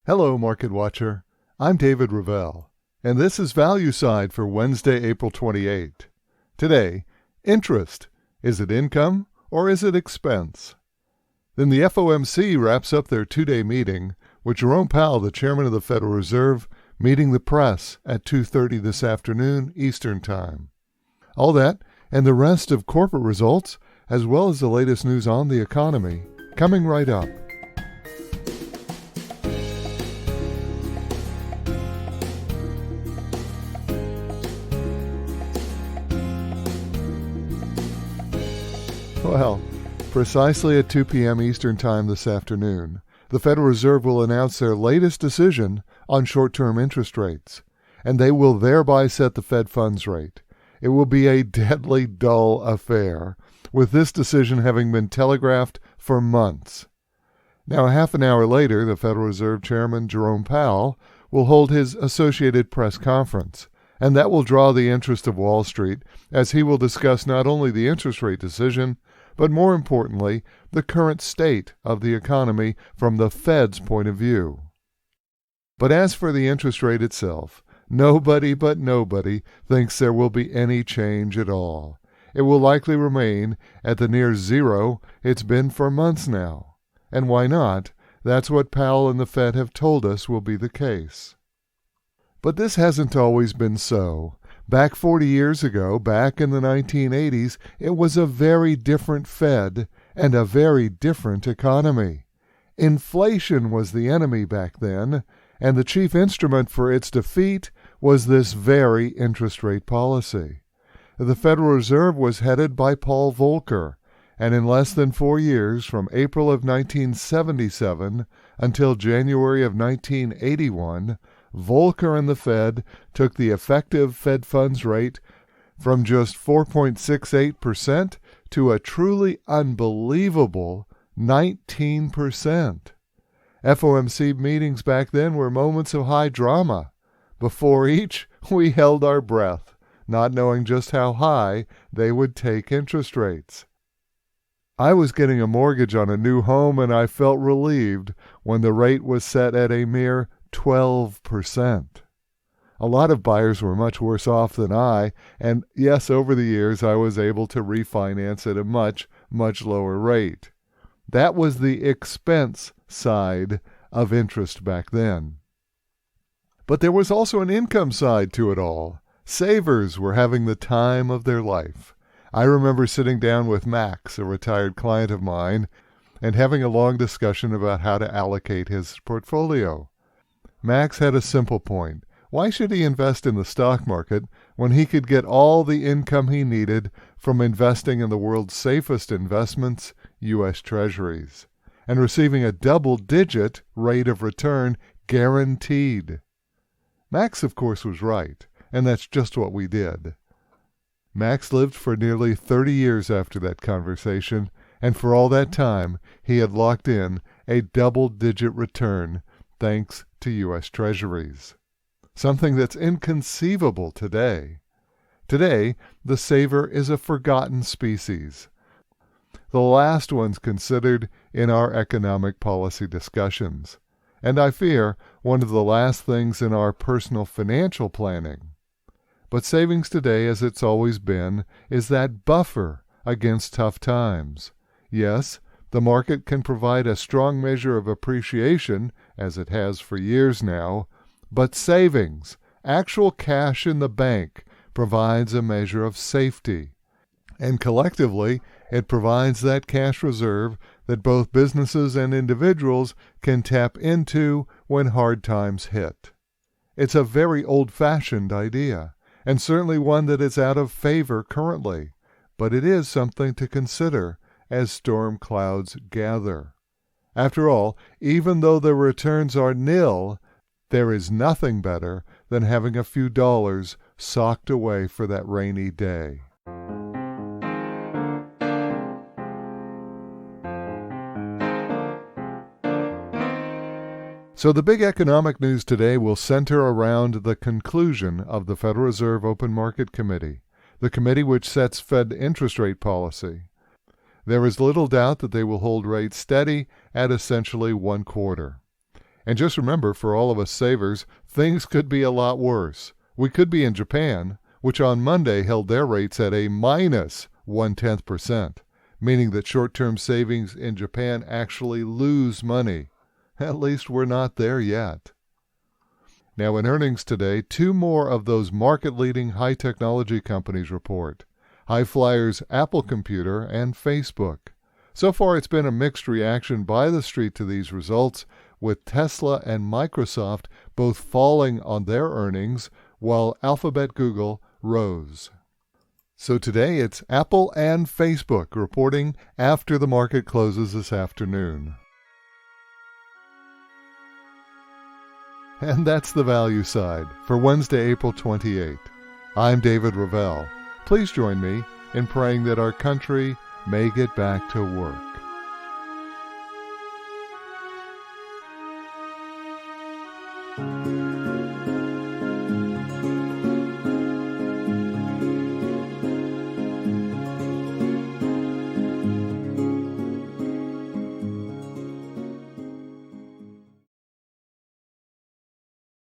Hello, Market Watcher. I'm David Ravel, and this is Value Side for Wednesday, April 28. Today, interest. Is it income or is it expense? Then the FOMC wraps up their two-day meeting with Jerome Powell, the chairman of the Federal Reserve, meeting the press at 2:30 this afternoon Eastern Time. All that and the rest of corporate results, as well as the latest news on the economy, coming right up. Well, precisely at 2 p.m. Eastern Time this afternoon, the Federal Reserve will announce their latest decision on short-term interest rates, and they will thereby set the Fed funds rate. It will be a deadly dull affair, with this decision having been telegraphed for months. Now, half an hour later, the Federal Reserve Chairman Jerome Powell will hold his Associated Press Conference, and that will draw the interest of Wall Street as he will discuss not only the interest rate decision, but more importantly, the current state of the economy from the Fed's point of view. But as for the interest rate itself, nobody thinks there will be any change at all. It will likely remain at the near zero it's been for months now. And why not? That's what Powell and the Fed have told us will be the case. But this hasn't always been so. Back 40 years ago, back in the 1980s, it was a very different Fed and a very different economy. Inflation was the enemy back then, and the chief instrument for its defeat was this very interest rate policy. The Federal Reserve was headed by Paul Volcker, and in less than 4 years, from April of 1977 until January of 1981, Volcker and the Fed took the effective Fed funds rate from just 4.68% to a truly unbelievable 19%. FOMC meetings back then were moments of high drama. Before each, we held our breath, not knowing just how high they would take interest rates. I was getting a mortgage on a new home, and I felt relieved when the rate was set at a mere 12%. A lot of buyers were much worse off than I, and yes, over the years I was able to refinance at a much lower rate. That was the expense side of interest back then. But there was also an income side to it all. Savers were having the time of their life. I remember sitting down with Max, a retired client of mine, and having a long discussion about how to allocate his portfolio. Max had a simple point. Why should he invest in the stock market when he could get all the income he needed from investing in the world's safest investments, U.S. Treasuries, and receiving a double-digit rate of return guaranteed? Max, of course, was right, and that's just what we did. Max lived for nearly 30 years after that conversation, and for all that time, he had locked in a double-digit return thanks to U.S. Treasuries. Something that's inconceivable today. Today, the saver is a forgotten species. The last ones considered in our economic policy discussions. And I fear one of the last things in our personal financial planning. But savings today, as it's always been, is that buffer against tough times. Yes, the market can provide a strong measure of appreciation, as it has for years now, but savings, actual cash in the bank, provides a measure of safety. And collectively, it provides that cash reserve that both businesses and individuals can tap into when hard times hit. It's a very old-fashioned idea, and certainly one that is out of favor currently, but it is something to consider as storm clouds gather. After all, even though the returns are nil, there is nothing better than having a few dollars socked away for that rainy day. So the big economic news today will center around the conclusion of the Federal Reserve Open Market Committee, the committee which sets Fed interest rate policy. There is little doubt that they will hold rates steady at essentially 1/4. And just remember, for all of us savers, things could be a lot worse. We could be in Japan, which on Monday held their rates at a minus 0.1%, meaning that short-term savings in Japan actually lose money. At least we're not there yet. Now in earnings today, two more of those market-leading high-technology companies report. High flyers Apple Computer and Facebook. So far it's been a mixed reaction by the street to these results, with Tesla and Microsoft both falling on their earnings, while Alphabet Google rose. So today it's Apple and Facebook reporting after the market closes this afternoon. And that's the value side for Wednesday, April 28. I'm David Ravel. Please join me in praying that our country may get back to work.